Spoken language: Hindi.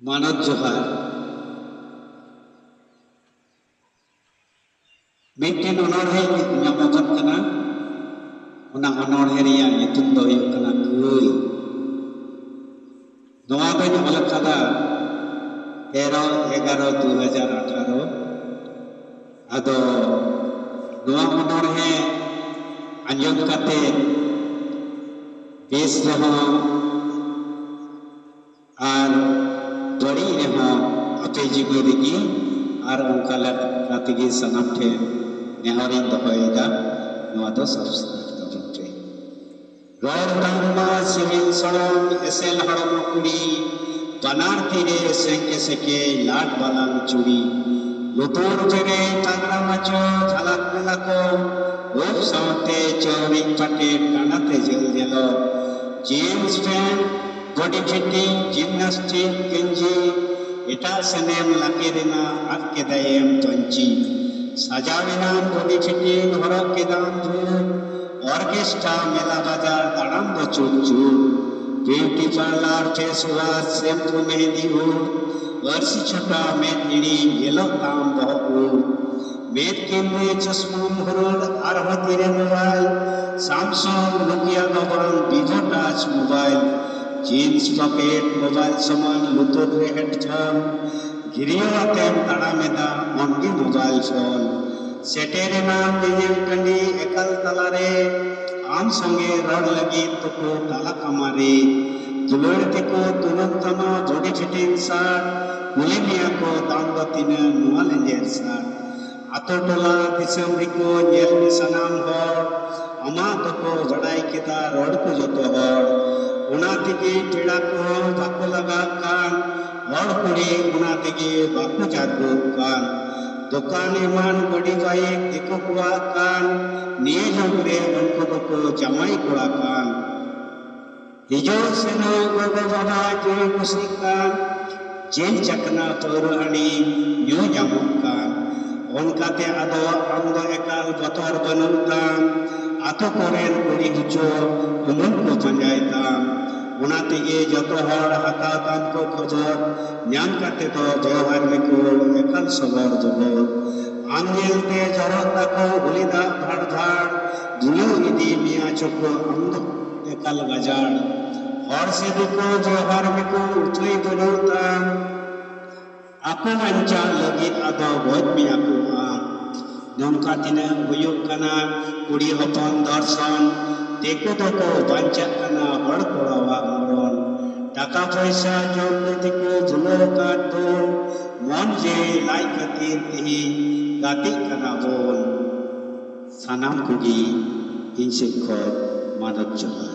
मानव जोहार मिट्टेन अनोढ़े नामोगन कना उना अनोढ़े रिया nyutum do huyuk kana Keuy नोआ दोñ ऑल कदा 13/11/2018 आदो नोआ अनोढ़े आंजम काते बेस रहो आर बड़ी रहो अपे जीवन रेगी आर उनका लगे सनम ठे नेहरिन दहोयदा नोआ दो सब्सक्राइब तबन पे रोड तांगमा सिविल सड़म एसेल हड़म कुड़ी बनार तीरे सेके सेके लाट बालाम चुड़ी लुतुर जरे तांगरा माचो झालक मेलाको ओफ सावते चौरी पाटे टानाते जेल जेलो jeans pant body fitting gymnastic गंजी एटा सनेम लाकेरेना आग केदायम तंची साजावेना बॉडी फिटिंग हरक केदाम धूल ऑर्केस्ट्रा मेला बाजार दाड़ाम दो चुचू beauty parlour face wash shampoo mehndi हुड वर्षी छोटा मेद निड़ी येलो दाम बहु मेद केंद्रे चश्मा मुहरोड आरहतीरे mobile Samsung Nokia mobile Vivo touch mobile jeans pocket mobile सामान लुतुर रे हेडफोन गिरियो आतेम ताड़ामेदा ऑनली मोबाइल फोन सेटेरेना डिजिटल टंडी एकल तलारे आम संगे रड़ लगी तुको ताला कमारे दुलड़ तेको तुलम तमा बॉडी फिटिंग सार्ट मुलेमिया को दामबतीना नुआ लेंजेर सार्ट आतो टोला दिसम रिको नेल में सनाम हर अमा तको बड़ाई केदा रड़ को जतो हर उना तेगे पेड़ा को बाको लगा कान और कुड़ी उना तेगे बाको जागो कान दुकान ईमान बड़ी बाइक दिको कुआ कान निये जमरे उनको को जमाई कुआ कान हिजो सेनो गोगो बाबा जोई कुसी कान जेल चकना तोरहनी न्यू जामु कान उनकाते आदो आमदो एकाल बतर बनुताम आतो कोरेन कुड़ी हुचो उमुन को पंजायताम उना तेगे जतो हर हाताव ताम को खबर न्याम काते तो देवहार में को एकाल सबर जबर आंगेल ते जरत ताको हुलिदा भाड़ भाड़ दुलू इदी मिया चोको आमदो एकाल गजाड़ और से दिको देवहार में को उठई बनुताम आपो अंचा लगी आदो बहुत मिया को नौका तिना हुयुक कना कुड़ी हपन दर्शन देखो तको बांचा कना हड़ कोड़ावा मरण टाका पैसा जम दिको झुलो काटो मन जे लाई खातिर तिही गाती कना बोल सानाम कुगी इन से खर मानव जोहार।